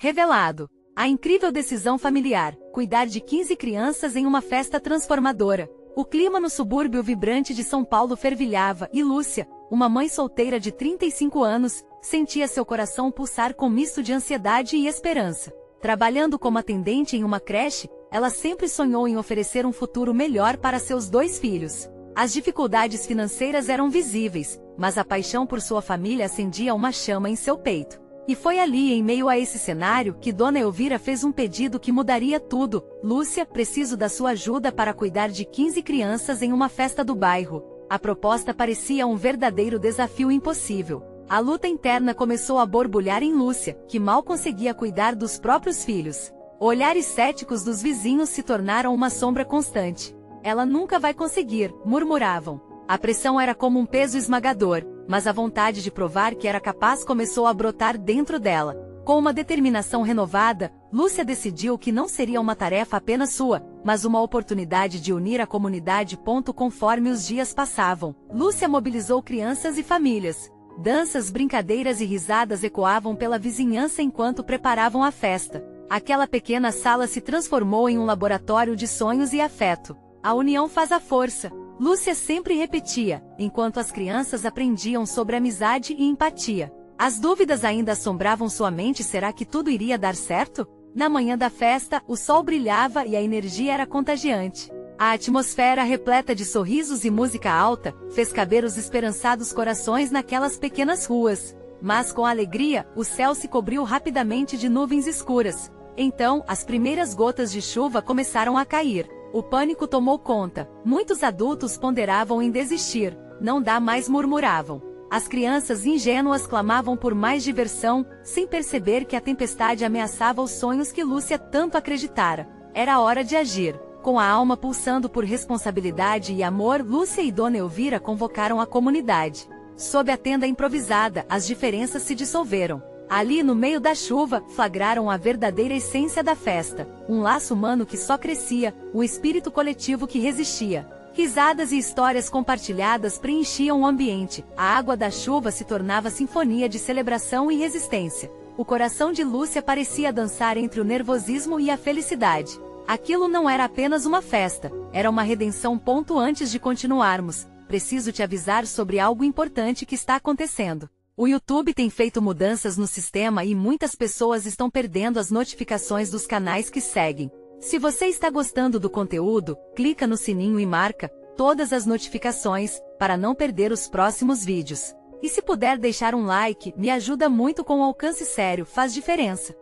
Revelado. A incrível decisão familiar, cuidar de 15 crianças em uma festa transformadora. O clima no subúrbio vibrante de São Paulo fervilhava e Lúcia, uma mãe solteira de 35 anos, sentia seu coração pulsar com misto de ansiedade e esperança. Trabalhando como atendente em uma creche, ela sempre sonhou em oferecer um futuro melhor para seus 2 filhos. As dificuldades financeiras eram visíveis, mas a paixão por sua família acendia uma chama em seu peito. E foi ali, em meio a esse cenário, que Dona Elvira fez um pedido que mudaria tudo. Lúcia, preciso da sua ajuda para cuidar de 15 crianças em uma festa do bairro. A proposta parecia um verdadeiro desafio impossível. A luta interna começou a borbulhar em Lúcia, que mal conseguia cuidar dos próprios filhos. Olhares céticos dos vizinhos se tornaram uma sombra constante. Ela nunca vai conseguir, murmuravam. A pressão era como um peso esmagador, mas a vontade de provar que era capaz começou a brotar dentro dela. Com uma determinação renovada, Lúcia decidiu que não seria uma tarefa apenas sua, mas uma oportunidade de unir a comunidade. Conforme os dias passavam, Lúcia mobilizou crianças e famílias. Danças, brincadeiras e risadas ecoavam pela vizinhança enquanto preparavam a festa. Aquela pequena sala se transformou em um laboratório de sonhos e afeto. A união faz a força, Lúcia sempre repetia, enquanto as crianças aprendiam sobre amizade e empatia. As dúvidas ainda assombravam sua mente. Será que tudo iria dar certo? Na manhã da festa, o sol brilhava e a energia era contagiante. A atmosfera, repleta de sorrisos e música alta, fez caber os esperançados corações naquelas pequenas ruas. Mas com a alegria, o céu se cobriu rapidamente de nuvens escuras. Então, as primeiras gotas de chuva começaram a cair. O pânico tomou conta. Muitos adultos ponderavam em desistir. Não dá mais, murmuravam. As crianças ingênuas clamavam por mais diversão, sem perceber que a tempestade ameaçava os sonhos que Lúcia tanto acreditara. Era hora de agir. Com a alma pulsando por responsabilidade e amor, Lúcia e Dona Elvira convocaram a comunidade. Sob a tenda improvisada, as diferenças se dissolveram. Ali, no meio da chuva, flagraram a verdadeira essência da festa. Um laço humano que só crescia, um espírito coletivo que resistia. Risadas e histórias compartilhadas preenchiam o ambiente. A água da chuva se tornava sinfonia de celebração e resistência. O coração de Lúcia parecia dançar entre o nervosismo e a felicidade. Aquilo não era apenas uma festa, era uma redenção. Antes de continuarmos, preciso te avisar sobre algo importante que está acontecendo. O YouTube tem feito mudanças no sistema e muitas pessoas estão perdendo as notificações dos canais que seguem. Se você está gostando do conteúdo, clica no sininho e marca todas as notificações, para não perder os próximos vídeos. E se puder deixar um like, me ajuda muito. Com alcance sério, faz diferença.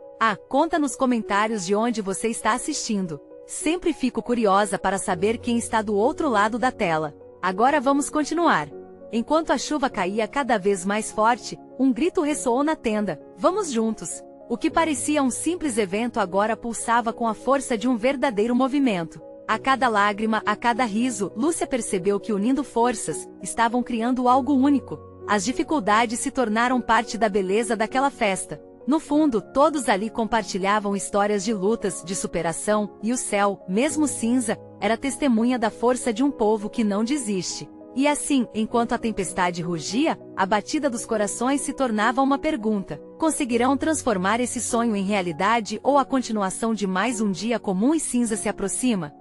Conta nos comentários de onde você está assistindo. Sempre fico curiosa para saber quem está do outro lado da tela. Agora vamos continuar. Enquanto a chuva caía cada vez mais forte, um grito ressoou na tenda: vamos juntos! O que parecia um simples evento agora pulsava com a força de um verdadeiro movimento. A cada lágrima, a cada riso, Lúcia percebeu que, unindo forças, estavam criando algo único. As dificuldades se tornaram parte da beleza daquela festa. No fundo, todos ali compartilhavam histórias de lutas, de superação, e o céu, mesmo cinza, era testemunha da força de um povo que não desiste. E assim, enquanto a tempestade rugia, a batida dos corações se tornava uma pergunta: conseguirão transformar esse sonho em realidade, ou a continuação de mais um dia comum e cinza se aproxima?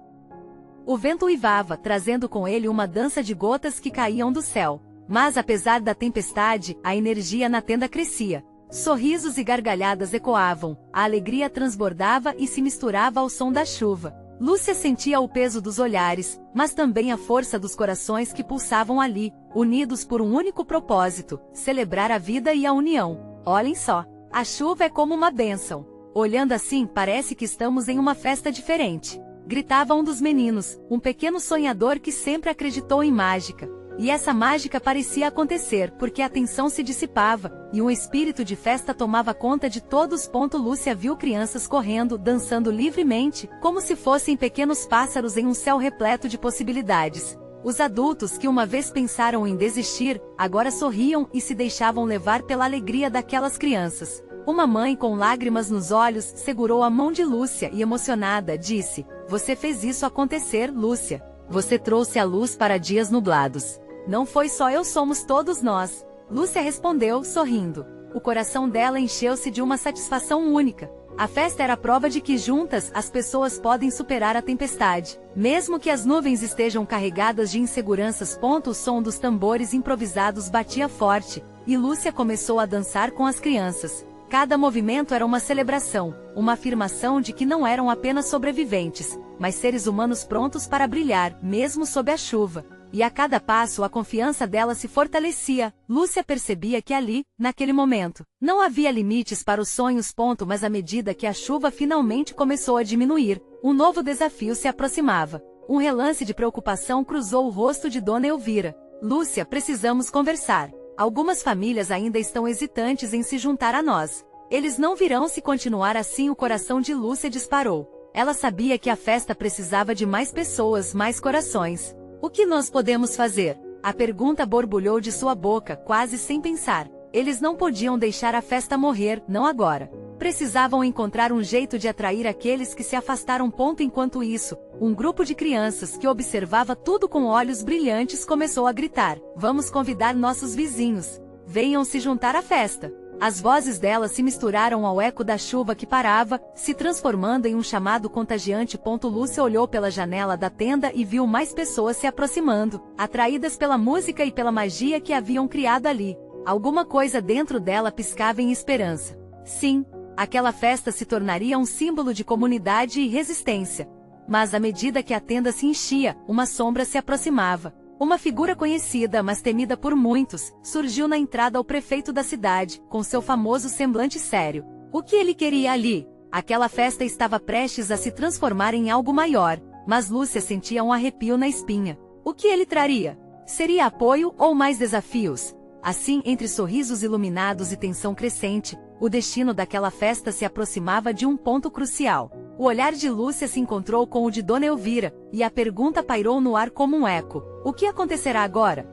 O vento uivava, trazendo com ele uma dança de gotas que caíam do céu. Mas apesar da tempestade, a energia na tenda crescia. Sorrisos e gargalhadas ecoavam, a alegria transbordava e se misturava ao som da chuva. Lúcia sentia o peso dos olhares, mas também a força dos corações que pulsavam ali, unidos por um único propósito: celebrar a vida e a união. Olhem só, a chuva é como uma bênção. Olhando assim, parece que estamos em uma festa diferente. Gritava um dos meninos, um pequeno sonhador que sempre acreditou em mágica. E essa mágica parecia acontecer, porque a tensão se dissipava, e um espírito de festa tomava conta de todos. Lúcia viu crianças correndo, dançando livremente, como se fossem pequenos pássaros em um céu repleto de possibilidades. Os adultos que uma vez pensaram em desistir, agora sorriam e se deixavam levar pela alegria daquelas crianças. Uma mãe com lágrimas nos olhos segurou a mão de Lúcia e, emocionada, disse: "Você fez isso acontecer, Lúcia. Você trouxe a luz para dias nublados. Não foi só eu, somos todos nós." Lúcia respondeu, sorrindo. o coração dela encheu-se de uma satisfação única. A festa era a prova de que juntas as pessoas podem superar a tempestade. Mesmo que as nuvens estejam carregadas de inseguranças. O som dos tambores improvisados batia forte, e Lúcia começou a dançar com as crianças. Cada movimento era uma celebração, uma afirmação de que não eram apenas sobreviventes, mas seres humanos prontos para brilhar, mesmo sob a chuva. E a cada passo a confiança dela se fortalecia. Lúcia percebia que ali, naquele momento, não havia limites para os sonhos. Mas à medida que a chuva finalmente começou a diminuir, um novo desafio se aproximava. Um relance de preocupação cruzou o rosto de Dona Elvira. Lúcia, precisamos conversar. Algumas famílias ainda estão hesitantes em se juntar a nós. Eles não virão se continuar assim. O coração de Lúcia disparou. Ela sabia que a festa precisava de mais pessoas, mais corações. O que nós podemos fazer? A pergunta borbulhou de sua boca, quase sem pensar. Eles não podiam deixar a festa morrer, não agora. Precisavam encontrar um jeito de atrair aqueles que se afastaram. Enquanto isso, um grupo de crianças que observava tudo com olhos brilhantes começou a gritar: vamos convidar nossos vizinhos. Venham se juntar à festa. As vozes delas se misturaram ao eco da chuva que parava, se transformando em um chamado contagiante. Lúcia olhou pela janela da tenda e viu mais pessoas se aproximando, atraídas pela música e pela magia que haviam criado ali. Alguma coisa dentro dela piscava em esperança. Sim, aquela festa se tornaria um símbolo de comunidade e resistência. Mas à medida que a tenda se enchia, uma sombra se aproximava. Uma figura conhecida, mas temida por muitos, surgiu na entrada. O prefeito da cidade, com seu famoso semblante sério. O que ele queria ali? Aquela festa estava prestes a se transformar em algo maior, mas Lúcia sentia um arrepio na espinha. O que ele traria? Seria apoio ou mais desafios? Assim, entre sorrisos iluminados e tensão crescente, o destino daquela festa se aproximava de um ponto crucial. O olhar de Lúcia se encontrou com o de Dona Elvira, e a pergunta pairou no ar como um eco: o que acontecerá agora?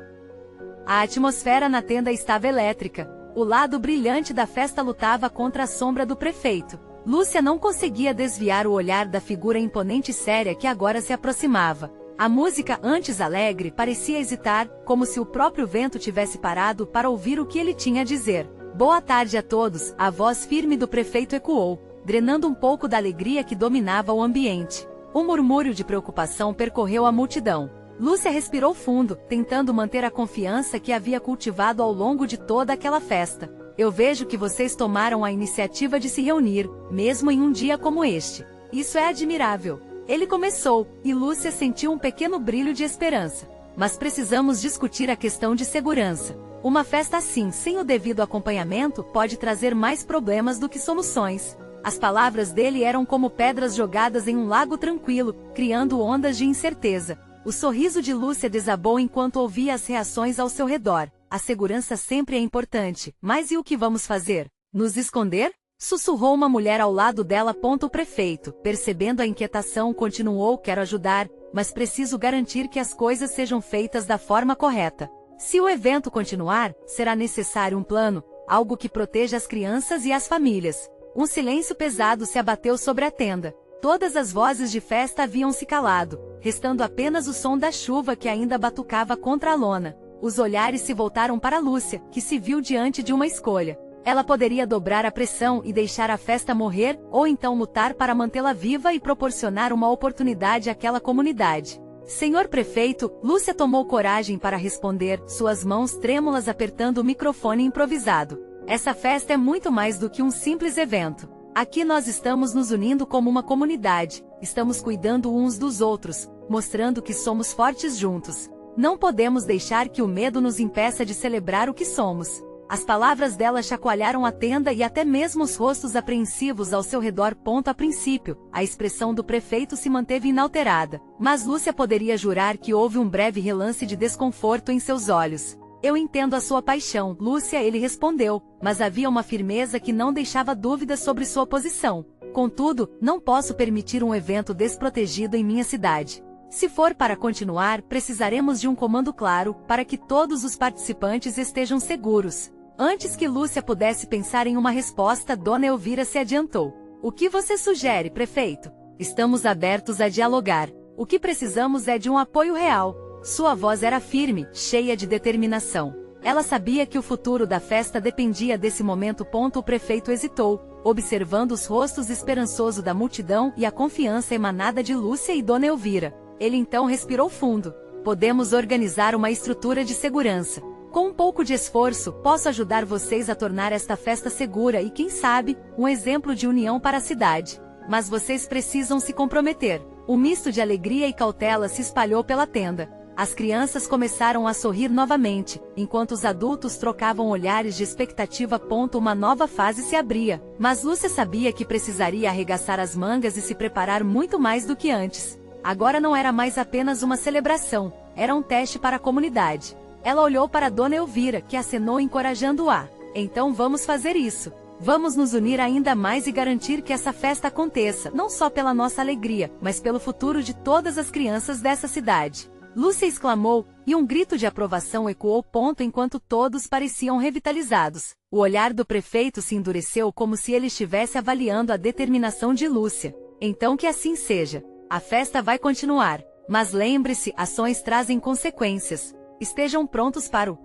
A atmosfera na tenda estava elétrica. O lado brilhante da festa lutava contra a sombra do prefeito. Lúcia não conseguia desviar o olhar da figura imponente e séria que agora se aproximava. A música, antes alegre, parecia hesitar, como se o próprio vento tivesse parado para ouvir o que ele tinha a dizer. Boa tarde a todos, a voz firme do prefeito ecoou, drenando um pouco da alegria que dominava o ambiente. Um murmúrio de preocupação percorreu a multidão. Lúcia respirou fundo, tentando manter a confiança que havia cultivado ao longo de toda aquela festa. Eu vejo que vocês tomaram a iniciativa de se reunir, mesmo em um dia como este. Isso é admirável. Ele começou, e Lúcia sentiu um pequeno brilho de esperança. Mas precisamos discutir a questão de segurança. Uma festa assim, sem o devido acompanhamento, pode trazer mais problemas do que soluções. As palavras dele eram como pedras jogadas em um lago tranquilo, criando ondas de incerteza. O sorriso de Lúcia desabou enquanto ouvia as reações ao seu redor. A segurança sempre é importante, mas e o que vamos fazer? Nos esconder? Sussurrou uma mulher ao lado dela. O prefeito, percebendo a inquietação, continuou: quero ajudar, mas preciso garantir que as coisas sejam feitas da forma correta. Se o evento continuar, será necessário um plano, algo que proteja as crianças e as famílias. Um silêncio pesado se abateu sobre a tenda. Todas as vozes de festa haviam se calado, restando apenas o som da chuva que ainda batucava contra a lona. Os olhares se voltaram para Lúcia, que se viu diante de uma escolha. Ela poderia dobrar a pressão e deixar a festa morrer, ou então lutar para mantê-la viva e proporcionar uma oportunidade àquela comunidade. Senhor prefeito, Lúcia tomou coragem para responder, suas mãos trêmulas apertando o microfone improvisado. Essa festa é muito mais do que um simples evento. Aqui nós estamos nos unindo como uma comunidade, estamos cuidando uns dos outros, mostrando que somos fortes juntos. Não podemos deixar que o medo nos impeça de celebrar o que somos. As palavras dela chacoalharam a tenda e até mesmo os rostos apreensivos ao seu redor. A princípio, a expressão do prefeito se manteve inalterada, mas Lúcia poderia jurar que houve um breve relance de desconforto em seus olhos. Eu entendo a sua paixão, Lúcia, ele respondeu, mas havia uma firmeza que não deixava dúvidas sobre sua posição. Contudo, não posso permitir um evento desprotegido em minha cidade. Se for para continuar, precisaremos de um comando claro, para que todos os participantes estejam seguros. Antes que Lúcia pudesse pensar em uma resposta, Dona Elvira se adiantou. O que você sugere, prefeito? Estamos abertos a dialogar. O que precisamos é de um apoio real. Sua voz era firme, cheia de determinação. Ela sabia que o futuro da festa dependia desse momento. O prefeito hesitou, observando os rostos esperançosos da multidão e a confiança emanada de Lúcia e Dona Elvira. Ele então respirou fundo. Podemos organizar uma estrutura de segurança. Com um pouco de esforço, posso ajudar vocês a tornar esta festa segura e, quem sabe, um exemplo de união para a cidade. Mas vocês precisam se comprometer. Um misto de alegria e cautela se espalhou pela tenda. As crianças começaram a sorrir novamente, enquanto os adultos trocavam olhares de expectativa. Uma nova fase se abria, mas Lúcia sabia que precisaria arregaçar as mangas e se preparar muito mais do que antes. Agora não era mais apenas uma celebração, era um teste para a comunidade. Ela olhou para Dona Elvira, que acenou encorajando-a. Então vamos fazer isso. Vamos nos unir ainda mais e garantir que essa festa aconteça, não só pela nossa alegria, mas pelo futuro de todas as crianças dessa cidade. Lúcia exclamou, e um grito de aprovação ecoou. Enquanto todos pareciam revitalizados. O olhar do prefeito se endureceu como se ele estivesse avaliando a determinação de Lúcia. Então que assim seja. A festa vai continuar. Mas lembre-se, ações trazem consequências. Estejam prontos para o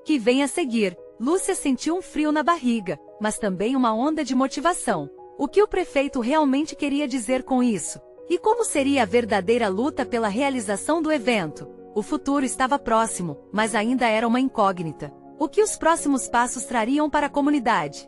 que vem a seguir. Lúcia sentiu um frio na barriga, mas também uma onda de motivação. O que o prefeito realmente queria dizer com isso? E como seria a verdadeira luta pela realização do evento? O futuro estava próximo, mas ainda era uma incógnita. O que os próximos passos trariam para a comunidade?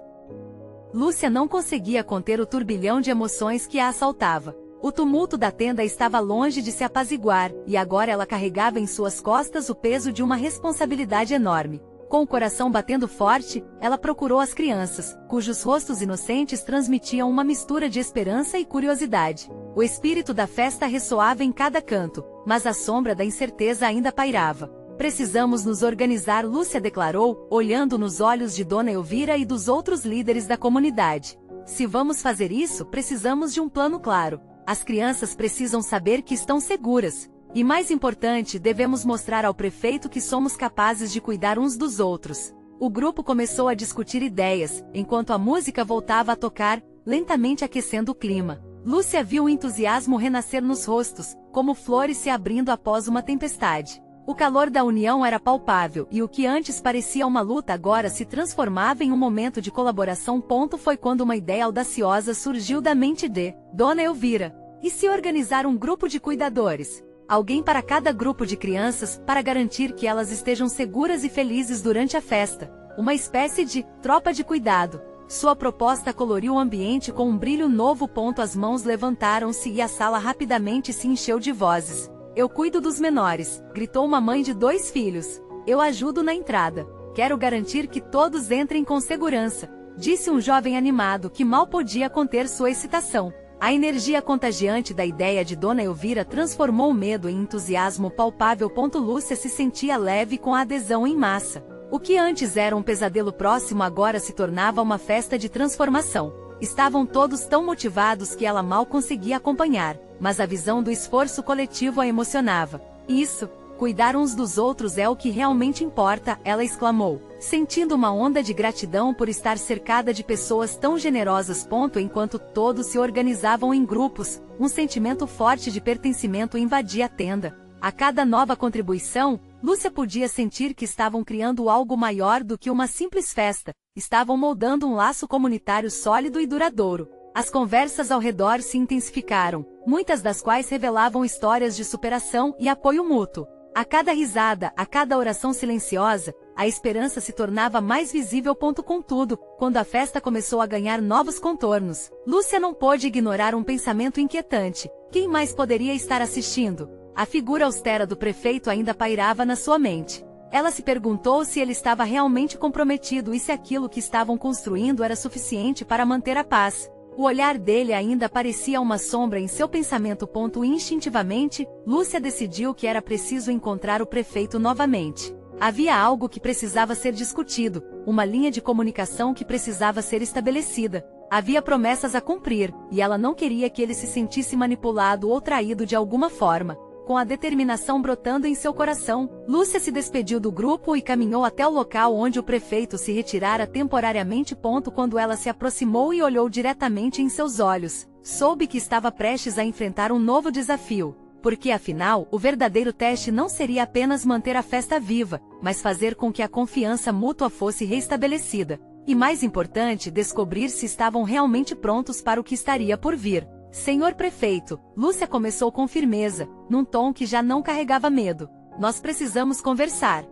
Lúcia não conseguia conter o turbilhão de emoções que a assaltava. O tumulto da tenda estava longe de se apaziguar, e agora ela carregava em suas costas o peso de uma responsabilidade enorme. Com o coração batendo forte, ela procurou as crianças, cujos rostos inocentes transmitiam uma mistura de esperança e curiosidade. O espírito da festa ressoava em cada canto, mas a sombra da incerteza ainda pairava. Precisamos nos organizar, Lúcia declarou, olhando nos olhos de Dona Elvira e dos outros líderes da comunidade. Se vamos fazer isso, precisamos de um plano claro. As crianças precisam saber que estão seguras. E mais importante, devemos mostrar ao prefeito que somos capazes de cuidar uns dos outros. O grupo começou a discutir ideias, enquanto a música voltava a tocar, lentamente aquecendo o clima. Lúcia viu o entusiasmo renascer nos rostos, como flores se abrindo após uma tempestade. O calor da união era palpável, e o que antes parecia uma luta agora se transformava em um momento de colaboração. Foi quando uma ideia audaciosa surgiu da mente de Dona Elvira. E se organizar um grupo de cuidadores? Alguém para cada grupo de crianças, para garantir que elas estejam seguras e felizes durante a festa. Uma espécie de tropa de cuidado. Sua proposta coloriu o ambiente com um brilho novo. As mãos levantaram-se e a sala rapidamente se encheu de vozes. Eu cuido dos menores, gritou uma mãe de 2 filhos. Eu ajudo na entrada. Quero garantir que todos entrem com segurança, disse um jovem animado que mal podia conter sua excitação. A energia contagiante da ideia de Dona Elvira transformou o medo em entusiasmo palpável. Lúcia se sentia leve com a adesão em massa. O que antes era um pesadelo próximo agora se tornava uma festa de transformação. Estavam todos tão motivados que ela mal conseguia acompanhar, mas a visão do esforço coletivo a emocionava. Isso, cuidar uns dos outros é o que realmente importa, ela exclamou, sentindo uma onda de gratidão por estar cercada de pessoas tão generosas. Enquanto todos se organizavam em grupos, um sentimento forte de pertencimento invadia a tenda. A cada nova contribuição, Lúcia podia sentir que estavam criando algo maior do que uma simples festa, estavam moldando um laço comunitário sólido e duradouro. As conversas ao redor se intensificaram, muitas das quais revelavam histórias de superação e apoio mútuo. A cada risada, a cada oração silenciosa, a esperança se tornava mais visível. Contudo, quando a festa começou a ganhar novos contornos, Lúcia não pôde ignorar um pensamento inquietante. Quem mais poderia estar assistindo? A figura austera do prefeito ainda pairava na sua mente. Ela se perguntou se ele estava realmente comprometido e se aquilo que estavam construindo era suficiente para manter a paz. O olhar dele ainda parecia uma sombra em seu pensamento. Instintivamente, Lúcia decidiu que era preciso encontrar o prefeito novamente. Havia algo que precisava ser discutido, uma linha de comunicação que precisava ser estabelecida. Havia promessas a cumprir, e ela não queria que ele se sentisse manipulado ou traído de alguma forma. Com a determinação brotando em seu coração, Lúcia se despediu do grupo e caminhou até o local onde o prefeito se retirara temporariamente. Quando ela se aproximou e olhou diretamente em seus olhos, soube que estava prestes a enfrentar um novo desafio. porque afinal, o verdadeiro teste não seria apenas manter a festa viva, mas fazer com que a confiança mútua fosse restabelecida. E mais importante, descobrir se estavam realmente prontos para o que estaria por vir. Senhor prefeito, Lúcia começou com firmeza, num tom que já não carregava medo. Nós precisamos conversar.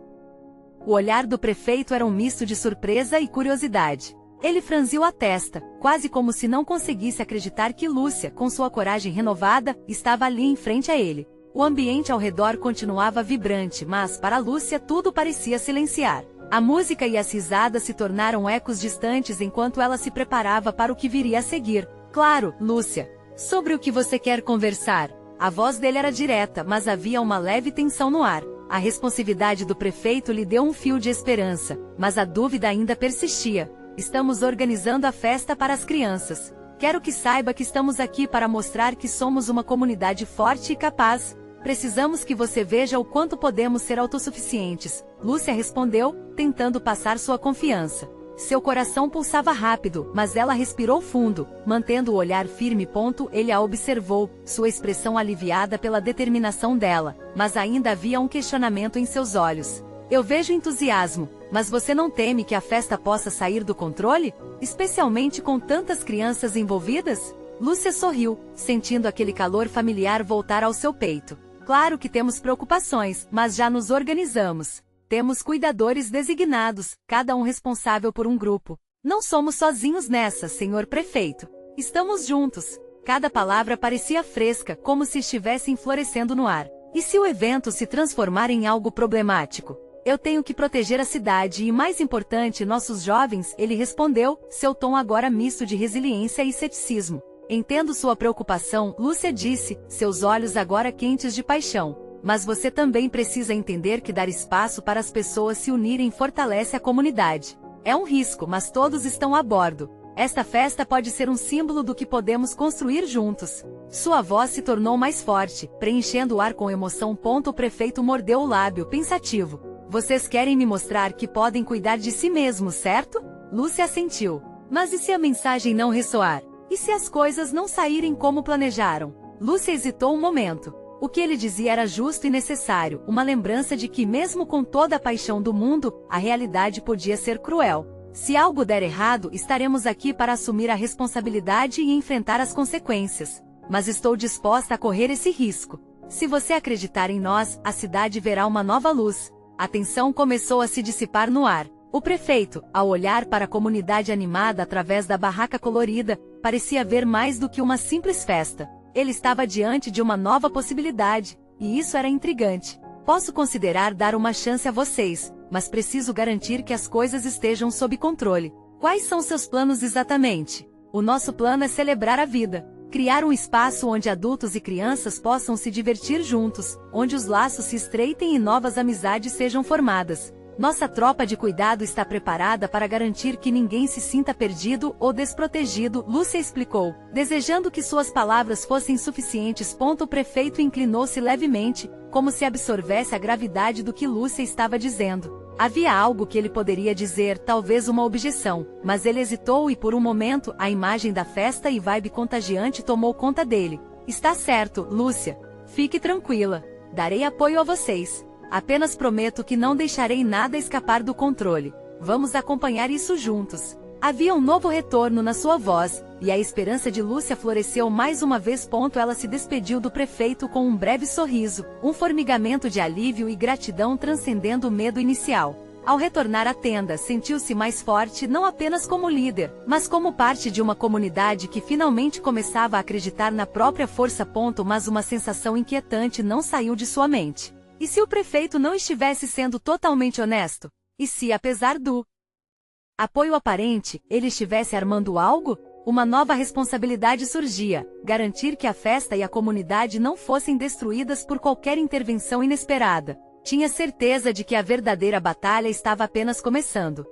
O olhar do prefeito era um misto de surpresa e curiosidade. Ele franziu a testa, quase como se não conseguisse acreditar que Lúcia, com sua coragem renovada, estava ali em frente a ele. O ambiente ao redor continuava vibrante, mas, para Lúcia, tudo parecia silenciar. A música e as risadas se tornaram ecos distantes enquanto ela se preparava para o que viria a seguir. Claro, Lúcia. Sobre o que você quer conversar? A voz dele era direta, mas havia uma leve tensão no ar. A responsividade do prefeito lhe deu um fio de esperança, mas a dúvida ainda persistia. Estamos organizando a festa para as crianças. Quero que saiba que estamos aqui para mostrar que somos uma comunidade forte e capaz. Precisamos que você veja o quanto podemos ser autossuficientes. Lúcia respondeu, tentando passar sua confiança. Seu coração pulsava rápido, mas ela respirou fundo, mantendo o olhar firme. Ele a observou, sua expressão aliviada pela determinação dela, mas ainda havia um questionamento em seus olhos. Eu vejo entusiasmo, mas você não teme que a festa possa sair do controle? Especialmente com tantas crianças envolvidas? Lúcia sorriu, sentindo aquele calor familiar voltar ao seu peito. Claro que temos preocupações, mas já nos organizamos. Temos cuidadores designados, cada um responsável por um grupo. Não somos sozinhos nessa, senhor prefeito. Estamos juntos. Cada palavra parecia fresca, como se estivessem florescendo no ar. E se o evento se transformar em algo problemático? Eu tenho que proteger a cidade e, mais importante, nossos jovens, ele respondeu, seu tom agora misto de resiliência e ceticismo. Entendo sua preocupação, Lúcia disse, seus olhos agora quentes de paixão. Mas você também precisa entender que dar espaço para as pessoas se unirem fortalece a comunidade. É um risco, mas todos estão a bordo. Esta festa pode ser um símbolo do que podemos construir juntos. Sua voz se tornou mais forte, preenchendo o ar com emoção. O prefeito mordeu o lábio, pensativo. Vocês querem me mostrar que podem cuidar de si mesmos, certo? Lúcia assentiu. Mas e se a mensagem não ressoar? E se as coisas não saírem como planejaram? Lúcia hesitou um momento. O que ele dizia era justo e necessário, uma lembrança de que mesmo com toda a paixão do mundo, a realidade podia ser cruel. Se algo der errado, estaremos aqui para assumir a responsabilidade e enfrentar as consequências. Mas estou disposta a correr esse risco. Se você acreditar em nós, a cidade verá uma nova luz. A tensão começou a se dissipar no ar. O prefeito, ao olhar para a comunidade animada através da barraca colorida, parecia ver mais do que uma simples festa. Ele estava diante de uma nova possibilidade, e isso era intrigante. Posso considerar dar uma chance a vocês, mas preciso garantir que as coisas estejam sob controle. Quais são seus planos exatamente? O nosso plano é celebrar a vida. Criar um espaço onde adultos e crianças possam se divertir juntos, onde os laços se estreitem e novas amizades sejam formadas. Nossa tropa de cuidado está preparada para garantir que ninguém se sinta perdido ou desprotegido, Lúcia explicou, desejando que suas palavras fossem suficientes. O prefeito inclinou-se levemente, como se absorvesse a gravidade do que Lúcia estava dizendo. Havia algo que ele poderia dizer, talvez uma objeção, mas ele hesitou e por um momento, a imagem da festa e vibe contagiante tomou conta dele. Está certo, Lúcia. Fique tranquila. Darei apoio a vocês. Apenas prometo que não deixarei nada escapar do controle. Vamos acompanhar isso juntos. Havia um novo retorno na sua voz, e a esperança de Lúcia floresceu mais uma vez. Ela se despediu do prefeito com um breve sorriso, um formigamento de alívio e gratidão transcendendo o medo inicial. Ao retornar à tenda, sentiu-se mais forte não apenas como líder, mas como parte de uma comunidade que finalmente começava a acreditar na própria força. Mas uma sensação inquietante não saiu de sua mente. E se o prefeito não estivesse sendo totalmente honesto? E se, apesar do apoio aparente, ele estivesse armando algo? Uma nova responsabilidade surgia, garantir que a festa e a comunidade não fossem destruídas por qualquer intervenção inesperada. Tinha certeza de que a verdadeira batalha estava apenas começando.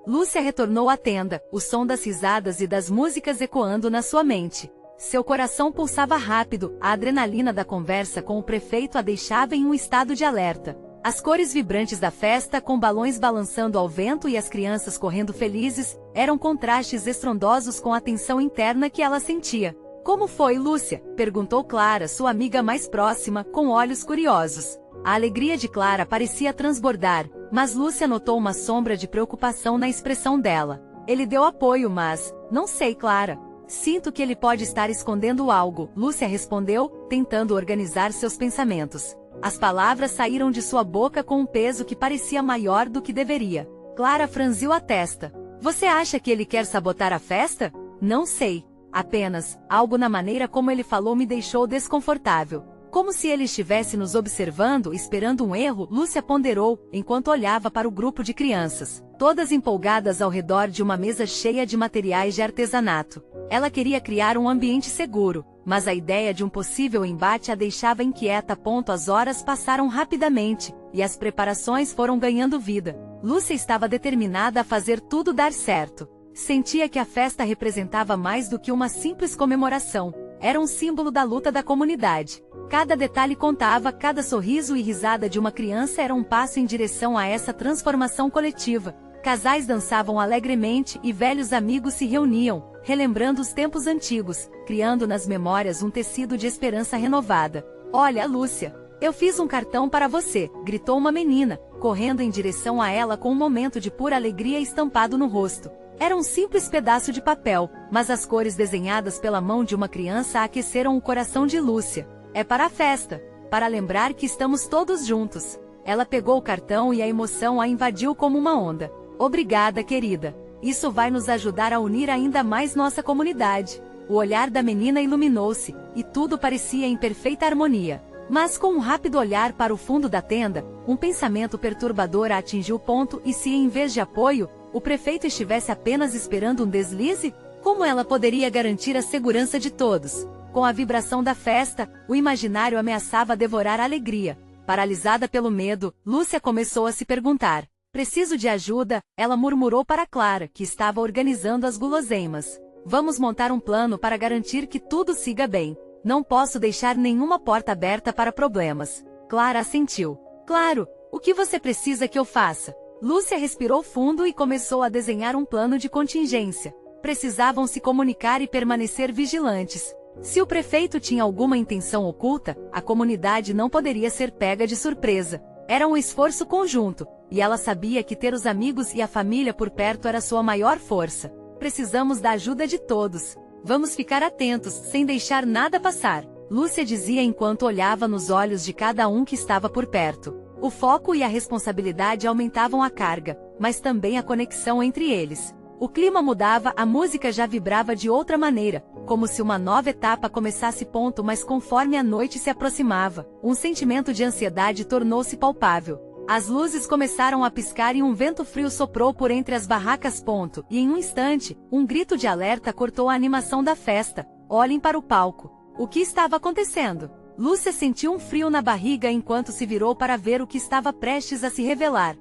Lúcia retornou à tenda, o som das risadas e das músicas ecoando na sua mente. Seu coração pulsava rápido, a adrenalina da conversa com o prefeito a deixava em um estado de alerta. As cores vibrantes da festa, com balões balançando ao vento e as crianças correndo felizes, eram contrastes estrondosos com a tensão interna que ela sentia. Como foi, Lúcia? Perguntou Clara, sua amiga mais próxima, com olhos curiosos. A alegria de Clara parecia transbordar, mas Lúcia notou uma sombra de preocupação na expressão dela. Ele deu apoio, mas... Não sei, Clara. Sinto que ele pode estar escondendo algo, Lúcia respondeu, tentando organizar seus pensamentos. As palavras saíram de sua boca com um peso que parecia maior do que deveria. Clara franziu a testa. Você acha que ele quer sabotar a festa? Não sei. Apenas, algo na maneira como ele falou me deixou desconfortável. Como se ele estivesse nos observando, esperando um erro, Lúcia ponderou, enquanto olhava para o grupo de crianças, todas empolgadas ao redor de uma mesa cheia de materiais de artesanato. Ela queria criar um ambiente seguro, mas a ideia de um possível embate a deixava inquieta. As horas passaram rapidamente, e as preparações foram ganhando vida. Lúcia estava determinada a fazer tudo dar certo. Sentia que a festa representava mais do que uma simples comemoração. Era um símbolo da luta da comunidade. Cada detalhe contava, cada sorriso e risada de uma criança era um passo em direção a essa transformação coletiva. Casais dançavam alegremente e velhos amigos se reuniam, relembrando os tempos antigos, criando nas memórias um tecido de esperança renovada. Olha, Lúcia, eu fiz um cartão para você, gritou uma menina, correndo em direção a ela com um momento de pura alegria estampado no rosto. Era um simples pedaço de papel, mas as cores desenhadas pela mão de uma criança aqueceram o coração de Lúcia. É para a festa, para lembrar que estamos todos juntos. Ela pegou o cartão e a emoção a invadiu como uma onda. Obrigada, querida. Isso vai nos ajudar a unir ainda mais nossa comunidade. O olhar da menina iluminou-se, e tudo parecia em perfeita harmonia. Mas com um rápido olhar para o fundo da tenda, um pensamento perturbador a atingiu. E se em vez de apoio, o prefeito estivesse apenas esperando um deslize? Como ela poderia garantir a segurança de todos? Com a vibração da festa, o imaginário ameaçava devorar a alegria. Paralisada pelo medo, Lúcia começou a se perguntar. Preciso de ajuda, ela murmurou para Clara, que estava organizando as guloseimas. Vamos montar um plano para garantir que tudo siga bem. Não posso deixar nenhuma porta aberta para problemas. Clara assentiu. Claro, o que você precisa que eu faça? Lúcia respirou fundo e começou a desenhar um plano de contingência. Precisavam se comunicar e permanecer vigilantes. Se o prefeito tinha alguma intenção oculta, a comunidade não poderia ser pega de surpresa. Era um esforço conjunto, e ela sabia que ter os amigos e a família por perto era sua maior força. Precisamos da ajuda de todos. Vamos ficar atentos, sem deixar nada passar, Lúcia dizia enquanto olhava nos olhos de cada um que estava por perto. O foco e a responsabilidade aumentavam a carga, mas também a conexão entre eles. O clima mudava, a música já vibrava de outra maneira, como se uma nova etapa começasse. Mas conforme a noite se aproximava, um sentimento de ansiedade tornou-se palpável. As luzes começaram a piscar e um vento frio soprou por entre as barracas. E em um instante, um grito de alerta cortou a animação da festa. Olhem para o palco. O que estava acontecendo? Lúcia sentiu um frio na barriga enquanto se virou para ver o que estava prestes a se revelar.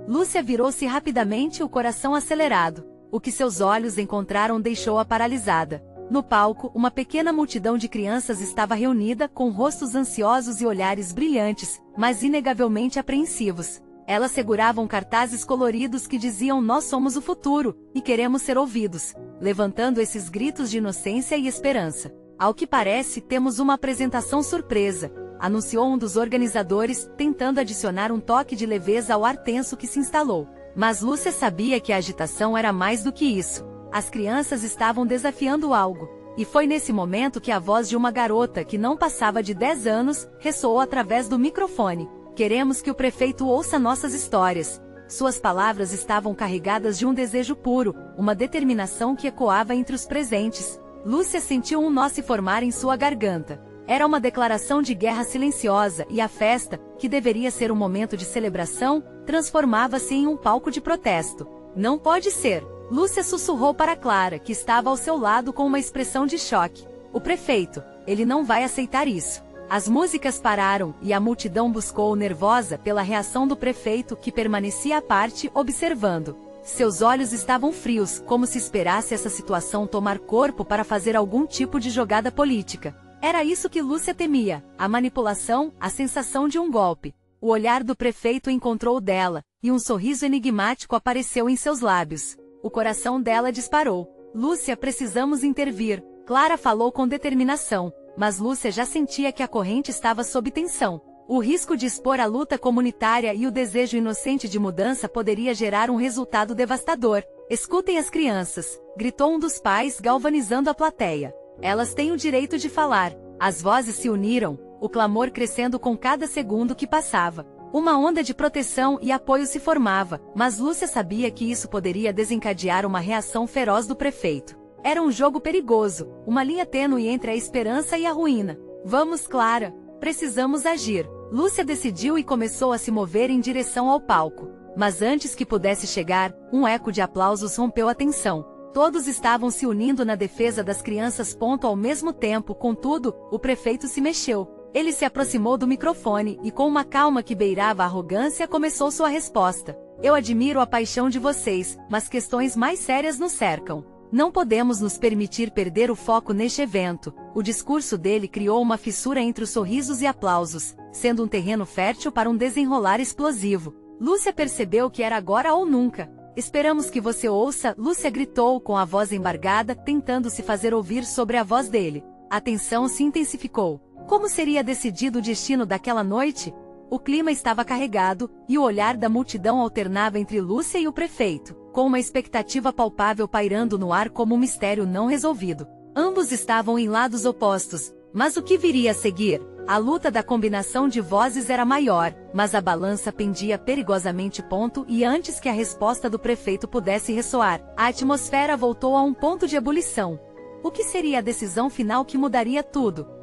Lúcia virou-se rapidamente, o coração acelerado. O que seus olhos encontraram deixou-a paralisada. No palco, uma pequena multidão de crianças estava reunida, com rostos ansiosos e olhares brilhantes, mas inegavelmente apreensivos. Elas seguravam cartazes coloridos que diziam: "Nós somos o futuro, e queremos ser ouvidos", levantando esses gritos de inocência e esperança. Ao que parece, temos uma apresentação surpresa, anunciou um dos organizadores, tentando adicionar um toque de leveza ao ar tenso que se instalou. Mas Lúcia sabia que a agitação era mais do que isso. As crianças estavam desafiando algo. E foi nesse momento que a voz de uma garota que não passava de 10 anos, ressoou através do microfone. "Queremos que o prefeito ouça nossas histórias." Suas palavras estavam carregadas de um desejo puro, uma determinação que ecoava entre os presentes. Lúcia sentiu um nó se formar em sua garganta. Era uma declaração de guerra silenciosa, e a festa, que deveria ser um momento de celebração, transformava-se em um palco de protesto. "Não pode ser!" Lúcia sussurrou para Clara, que estava ao seu lado com uma expressão de choque. "O prefeito, ele não vai aceitar isso." As músicas pararam, e a multidão buscou, nervosa pela reação do prefeito, que permanecia à parte, observando. Seus olhos estavam frios, como se esperasse essa situação tomar corpo para fazer algum tipo de jogada política. Era isso que Lúcia temia, a manipulação, a sensação de um golpe. O olhar do prefeito encontrou o dela, e um sorriso enigmático apareceu em seus lábios. O coração dela disparou. "Lúcia, precisamos intervir." Clara falou com determinação, mas Lúcia já sentia que a corrente estava sob tensão. O risco de expor a luta comunitária e o desejo inocente de mudança poderia gerar um resultado devastador. Escutem as crianças, gritou um dos pais, galvanizando a plateia. Elas têm o direito de falar. As vozes se uniram, o clamor crescendo com cada segundo que passava. Uma onda de proteção e apoio se formava, mas Lúcia sabia que isso poderia desencadear uma reação feroz do prefeito. Era um jogo perigoso, uma linha tênue entre a esperança e a ruína. Vamos, Clara, precisamos agir. Lúcia decidiu e começou a se mover em direção ao palco. Mas antes que pudesse chegar, um eco de aplausos rompeu a tensão. Todos estavam se unindo na defesa das crianças. Ao mesmo tempo, contudo, o prefeito se mexeu. Ele se aproximou do microfone e, com uma calma que beirava a arrogância, começou sua resposta. Eu admiro a paixão de vocês, mas questões mais sérias nos cercam. Não podemos nos permitir perder o foco neste evento. O discurso dele criou uma fissura entre os sorrisos e aplausos, sendo um terreno fértil para um desenrolar explosivo. Lúcia percebeu que era agora ou nunca. Esperamos que você ouça, Lúcia gritou com a voz embargada, tentando se fazer ouvir sobre a voz dele. A tensão se intensificou. Como seria decidido o destino daquela noite? O clima estava carregado, e o olhar da multidão alternava entre Lúcia e o prefeito, com uma expectativa palpável pairando no ar como um mistério não resolvido. Ambos estavam em lados opostos, mas o que viria a seguir? A luta da combinação de vozes era maior, mas a balança pendia perigosamente. E antes que a resposta do prefeito pudesse ressoar, a atmosfera voltou a um ponto de ebulição. O que seria a decisão final que mudaria tudo?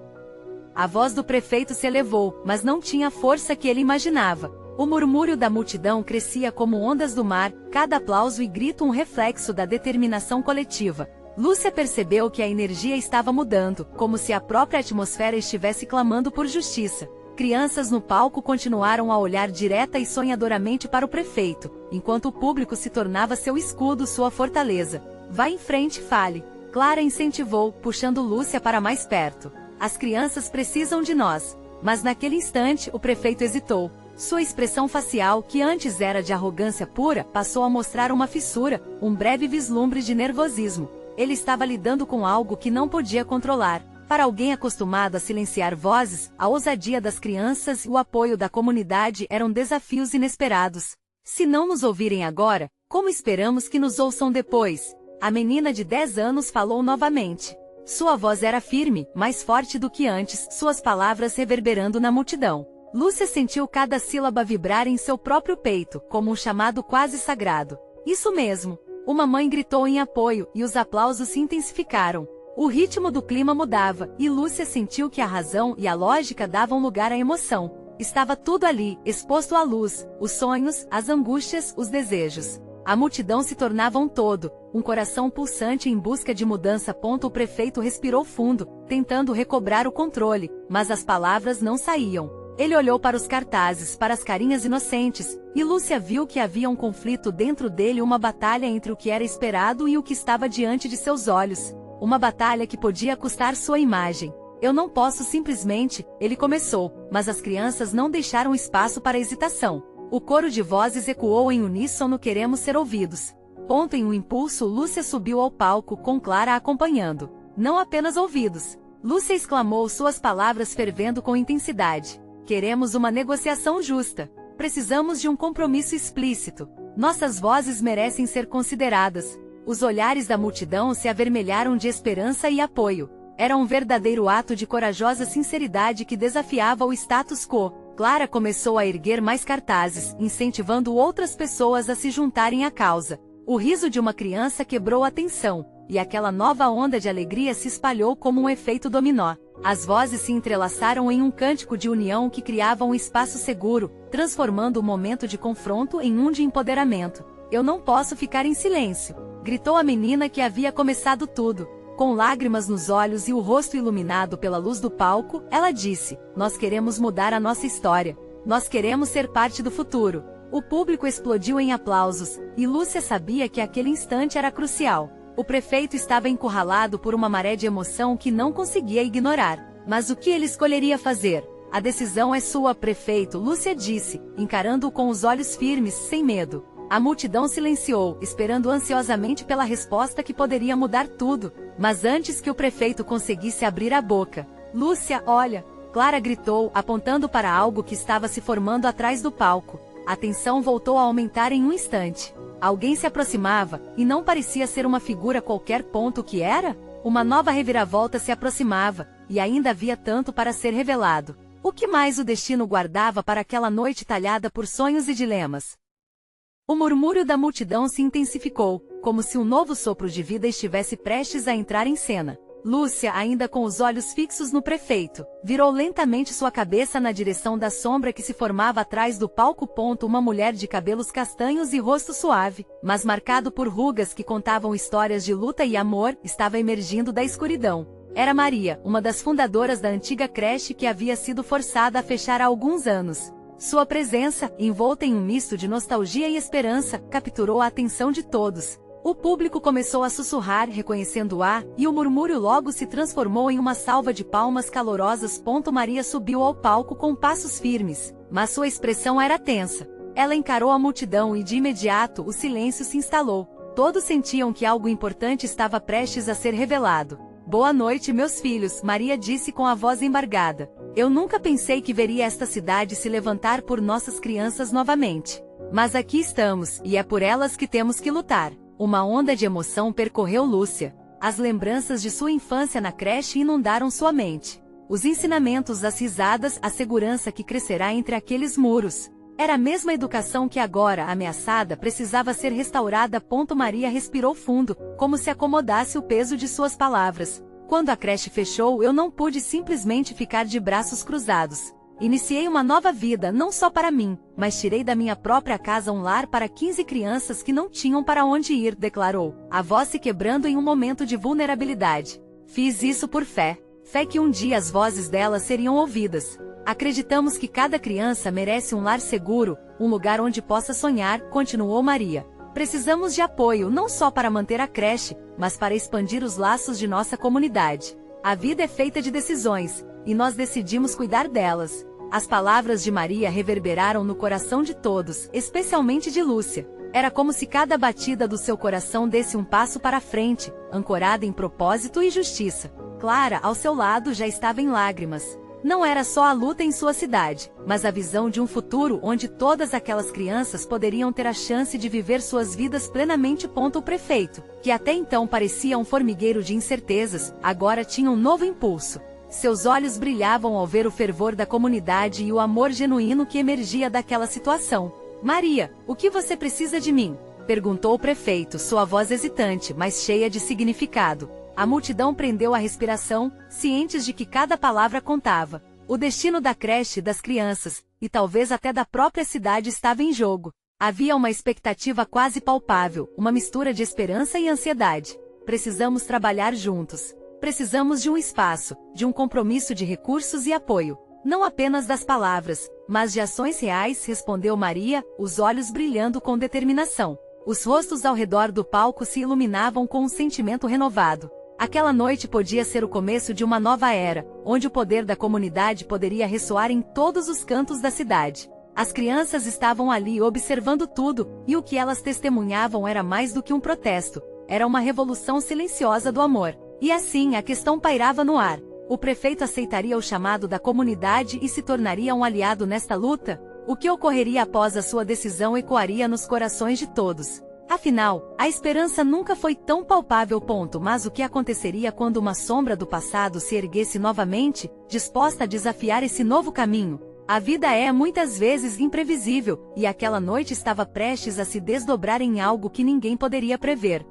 A voz do prefeito se elevou, mas não tinha a força que ele imaginava. O murmúrio da multidão crescia como ondas do mar, cada aplauso e grito um reflexo da determinação coletiva. Lúcia percebeu que a energia estava mudando, como se a própria atmosfera estivesse clamando por justiça. Crianças no palco continuaram a olhar direta e sonhadoramente para o prefeito, enquanto o público se tornava seu escudo, sua fortaleza. Vá em frente, fale. Clara incentivou, puxando Lúcia para mais perto. As crianças precisam de nós. Mas naquele instante, o prefeito hesitou. Sua expressão facial, que antes era de arrogância pura, passou a mostrar uma fissura, um breve vislumbre de nervosismo. Ele estava lidando com algo que não podia controlar. Para alguém acostumado a silenciar vozes, a ousadia das crianças e o apoio da comunidade eram desafios inesperados. Se não nos ouvirem agora, como esperamos que nos ouçam depois? A menina de 10 anos falou novamente. Sua voz era firme, mais forte do que antes, suas palavras reverberando na multidão. Lúcia sentiu cada sílaba vibrar em seu próprio peito, como um chamado quase sagrado. Isso mesmo! Uma mãe gritou em apoio, e os aplausos se intensificaram. O ritmo do clima mudava, e Lúcia sentiu que a razão e a lógica davam lugar à emoção. Estava tudo ali, exposto à luz, os sonhos, as angústias, os desejos. A multidão se tornava um todo, um coração pulsante em busca de mudança. O prefeito respirou fundo, tentando recobrar o controle, mas as palavras não saíam. Ele olhou para os cartazes, para as carinhas inocentes, e Lúcia viu que havia um conflito dentro dele, uma batalha entre o que era esperado e o que estava diante de seus olhos. Uma batalha que podia custar sua imagem. Eu não posso simplesmente, ele começou, mas as crianças não deixaram espaço para hesitação. O coro de vozes ecoou em uníssono: queremos ser ouvidos. Em um impulso, Lúcia subiu ao palco, com Clara acompanhando. Não apenas ouvidos. Lúcia exclamou, suas palavras fervendo com intensidade. Queremos uma negociação justa. Precisamos de um compromisso explícito. Nossas vozes merecem ser consideradas. Os olhares da multidão se avermelharam de esperança e apoio. Era um verdadeiro ato de corajosa sinceridade que desafiava o status quo. Clara começou a erguer mais cartazes, incentivando outras pessoas a se juntarem à causa. O riso de uma criança quebrou a tensão, e aquela nova onda de alegria se espalhou como um efeito dominó. As vozes se entrelaçaram em um cântico de união que criava um espaço seguro, transformando o momento de confronto em um de empoderamento. Eu não posso ficar em silêncio, gritou a menina que havia começado tudo. Com lágrimas nos olhos e o rosto iluminado pela luz do palco, ela disse: nós queremos mudar a nossa história. Nós queremos ser parte do futuro. O público explodiu em aplausos, e Lúcia sabia que aquele instante era crucial. O prefeito estava encurralado por uma maré de emoção que não conseguia ignorar. Mas o que ele escolheria fazer? A decisão é sua, prefeito, Lúcia disse, encarando-o com os olhos firmes, sem medo. A multidão silenciou, esperando ansiosamente pela resposta que poderia mudar tudo. Mas antes que o prefeito conseguisse abrir a boca, Lúcia, olha! Clara gritou, apontando para algo que estava se formando atrás do palco. A tensão voltou a aumentar em um instante. Alguém se aproximava, e não parecia ser uma figura qualquer. O que era? Uma nova reviravolta se aproximava, e ainda havia tanto para ser revelado. O que mais o destino guardava para aquela noite talhada por sonhos e dilemas? O murmúrio da multidão se intensificou, como se um novo sopro de vida estivesse prestes a entrar em cena. Lúcia, ainda com os olhos fixos no prefeito, virou lentamente sua cabeça na direção da sombra que se formava atrás do palco. Uma mulher de cabelos castanhos e rosto suave, mas marcado por rugas que contavam histórias de luta e amor, estava emergindo da escuridão. Era Maria, uma das fundadoras da antiga creche que havia sido forçada a fechar há alguns anos. Sua presença, envolta em um misto de nostalgia e esperança, capturou a atenção de todos. O público começou a sussurrar, reconhecendo-a, e o murmúrio logo se transformou em uma salva de palmas calorosas. Maria subiu ao palco com passos firmes, mas sua expressão era tensa. Ela encarou a multidão e de imediato o silêncio se instalou. Todos sentiam que algo importante estava prestes a ser revelado. Boa noite, meus filhos, Maria disse com a voz embargada. Eu nunca pensei que veria esta cidade se levantar por nossas crianças novamente. Mas aqui estamos, e é por elas que temos que lutar. Uma onda de emoção percorreu Lúcia. As lembranças de sua infância na creche inundaram sua mente. Os ensinamentos, as risadas, a segurança que crescerá entre aqueles muros. Era a mesma educação que agora, ameaçada, precisava ser restaurada. Maria respirou fundo, como se acomodasse o peso de suas palavras. Quando a creche fechou, eu não pude simplesmente ficar de braços cruzados. Iniciei uma nova vida não só para mim, mas tirei da minha própria casa um lar para 15 crianças que não tinham para onde ir, declarou, a voz se quebrando em um momento de vulnerabilidade. Fiz isso por fé. Fé que um dia as vozes delas seriam ouvidas. Acreditamos que cada criança merece um lar seguro, um lugar onde possa sonhar, continuou Maria. Precisamos de apoio não só para manter a creche, mas para expandir os laços de nossa comunidade. A vida é feita de decisões, e nós decidimos cuidar delas. As palavras de Maria reverberaram no coração de todos, especialmente de Lúcia. Era como se cada batida do seu coração desse um passo para a frente, ancorada em propósito e justiça. Clara, ao seu lado, já estava em lágrimas. Não era só a luta em sua cidade, mas a visão de um futuro onde todas aquelas crianças poderiam ter a chance de viver suas vidas plenamente. O prefeito, que até então parecia um formigueiro de incertezas, agora tinha um novo impulso. Seus olhos brilhavam ao ver o fervor da comunidade e o amor genuíno que emergia daquela situação. Maria, o que você precisa de mim? Perguntou o prefeito, sua voz hesitante, mas cheia de significado. A multidão prendeu a respiração, cientes de que cada palavra contava. O destino da creche, das crianças, e talvez até da própria cidade estava em jogo. Havia uma expectativa quase palpável, uma mistura de esperança e ansiedade. Precisamos trabalhar juntos. Precisamos de um espaço, de um compromisso de recursos e apoio. Não apenas das palavras, mas de ações reais, respondeu Maria, os olhos brilhando com determinação. Os rostos ao redor do palco se iluminavam com um sentimento renovado. Aquela noite podia ser o começo de uma nova era, onde o poder da comunidade poderia ressoar em todos os cantos da cidade. As crianças estavam ali observando tudo, e o que elas testemunhavam era mais do que um protesto. Era uma revolução silenciosa do amor. E assim a questão pairava no ar. O prefeito aceitaria o chamado da comunidade e se tornaria um aliado nesta luta? O que ocorreria após a sua decisão ecoaria nos corações de todos. Afinal, a esperança nunca foi tão palpável. Mas o que aconteceria quando uma sombra do passado se erguesse novamente, disposta a desafiar esse novo caminho? A vida é muitas vezes imprevisível, e aquela noite estava prestes a se desdobrar em algo que ninguém poderia prever.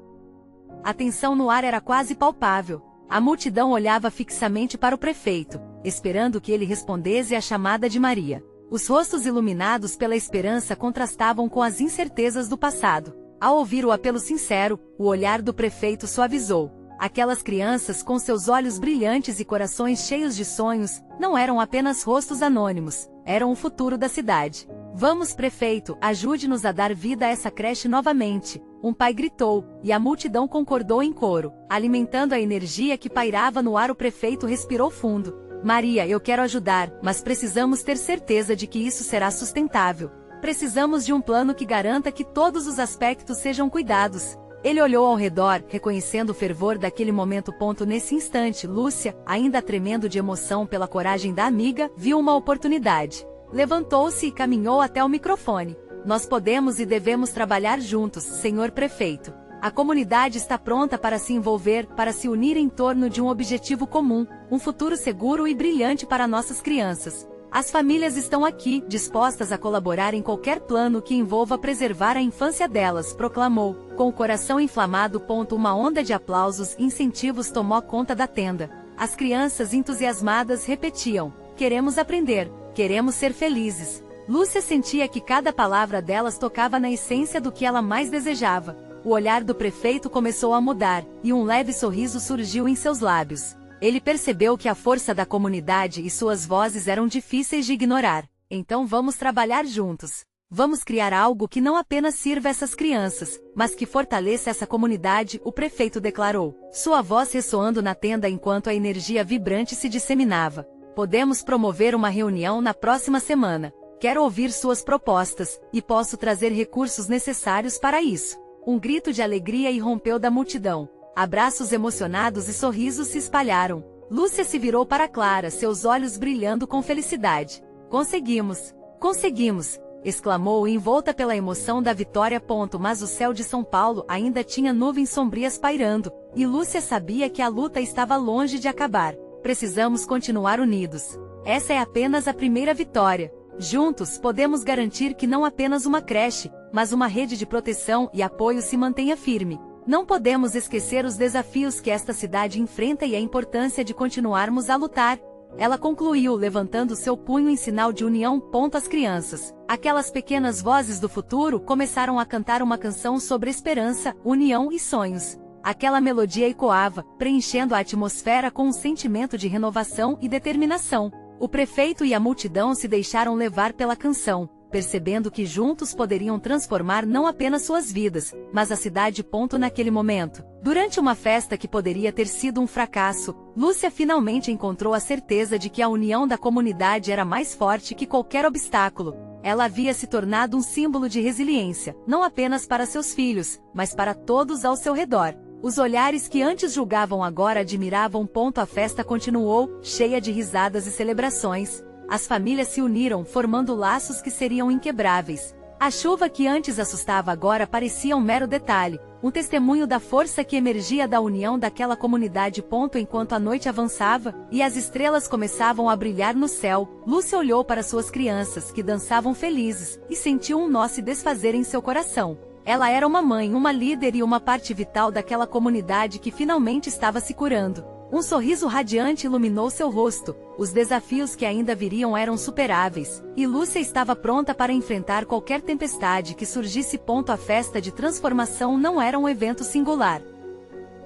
A tensão no ar era quase palpável. A multidão olhava fixamente para o prefeito, esperando que ele respondesse à chamada de Maria. Os rostos iluminados pela esperança contrastavam com as incertezas do passado. Ao ouvir o apelo sincero, o olhar do prefeito suavizou. Aquelas crianças com seus olhos brilhantes e corações cheios de sonhos, não eram apenas rostos anônimos, eram o futuro da cidade. Vamos, prefeito, ajude-nos a dar vida a essa creche novamente. Um pai gritou, e a multidão concordou em coro. Alimentando a energia que pairava no ar, o prefeito respirou fundo. Maria, eu quero ajudar, mas precisamos ter certeza de que isso será sustentável. Precisamos de um plano que garanta que todos os aspectos sejam cuidados. Ele olhou ao redor, reconhecendo o fervor daquele momento. Nesse instante, Lúcia, ainda tremendo de emoção pela coragem da amiga, viu uma oportunidade. Levantou-se e caminhou até o microfone. Nós podemos e devemos trabalhar juntos, senhor prefeito. A comunidade está pronta para se envolver, para se unir em torno de um objetivo comum, um futuro seguro e brilhante para nossas crianças. As famílias estão aqui, dispostas a colaborar em qualquer plano que envolva preservar a infância delas, proclamou, com o coração inflamado. Uma onda de aplausos e incentivos tomou conta da tenda. As crianças entusiasmadas repetiam: queremos aprender, queremos ser felizes. Lúcia sentia que cada palavra delas tocava na essência do que ela mais desejava. O olhar do prefeito começou a mudar, e um leve sorriso surgiu em seus lábios. Ele percebeu que a força da comunidade e suas vozes eram difíceis de ignorar. Então vamos trabalhar juntos. Vamos criar algo que não apenas sirva essas crianças, mas que fortaleça essa comunidade, o prefeito declarou, sua voz ressoando na tenda enquanto a energia vibrante se disseminava. Podemos promover uma reunião na próxima semana. Quero ouvir suas propostas, e posso trazer recursos necessários para isso. Um grito de alegria irrompeu da multidão. Abraços emocionados e sorrisos se espalharam. Lúcia se virou para Clara, seus olhos brilhando com felicidade. Conseguimos! Conseguimos! Exclamou envolta pela emoção da vitória. Mas o céu de São Paulo ainda tinha nuvens sombrias pairando, e Lúcia sabia que a luta estava longe de acabar. Precisamos continuar unidos. Essa é apenas a primeira vitória. Juntos podemos garantir que não apenas uma creche, mas uma rede de proteção e apoio se mantenha firme. Não podemos esquecer os desafios que esta cidade enfrenta e a importância de continuarmos a lutar. Ela concluiu, levantando seu punho em sinal de união. As crianças, aquelas pequenas vozes do futuro, começaram a cantar uma canção sobre esperança, união e sonhos. Aquela melodia ecoava, preenchendo a atmosfera com um sentimento de renovação e determinação. O prefeito e a multidão se deixaram levar pela canção, percebendo que juntos poderiam transformar não apenas suas vidas, mas a cidade. Naquele momento, durante uma festa que poderia ter sido um fracasso, Lúcia finalmente encontrou a certeza de que a união da comunidade era mais forte que qualquer obstáculo. Ela havia se tornado um símbolo de resiliência, não apenas para seus filhos, mas para todos ao seu redor. Os olhares que antes julgavam agora admiravam. A festa continuou, cheia de risadas e celebrações. As famílias se uniram, formando laços que seriam inquebráveis. A chuva que antes assustava agora parecia um mero detalhe, um testemunho da força que emergia da união daquela comunidade. Enquanto a noite avançava, e as estrelas começavam a brilhar no céu, Lúcia olhou para suas crianças que dançavam felizes, e sentiu um nó se desfazer em seu coração. Ela era uma mãe, uma líder e uma parte vital daquela comunidade que finalmente estava se curando. Um sorriso radiante iluminou seu rosto. Os desafios que ainda viriam eram superáveis, e Lúcia estava pronta para enfrentar qualquer tempestade que surgisse. A festa de transformação não era um evento singular.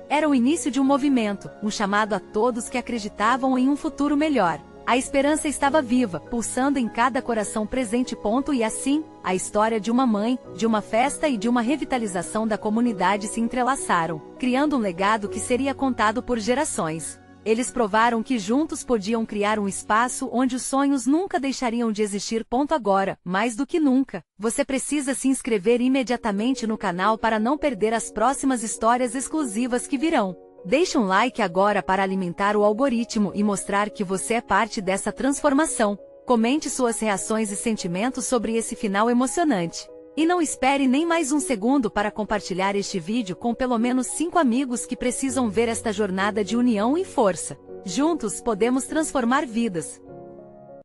Era o início de um movimento, um chamado a todos que acreditavam em um futuro melhor. A esperança estava viva, pulsando em cada coração presente. E assim, a história de uma mãe, de uma festa e de uma revitalização da comunidade se entrelaçaram, criando um legado que seria contado por gerações. Eles provaram que juntos podiam criar um espaço onde os sonhos nunca deixariam de existir. Agora, mais do que nunca, você precisa se inscrever imediatamente no canal para não perder as próximas histórias exclusivas que virão. Deixe um like agora para alimentar o algoritmo e mostrar que você é parte dessa transformação. Comente suas reações e sentimentos sobre esse final emocionante. E não espere nem mais um segundo para compartilhar este vídeo com pelo menos 5 amigos que precisam ver esta jornada de união e força. Juntos podemos transformar vidas.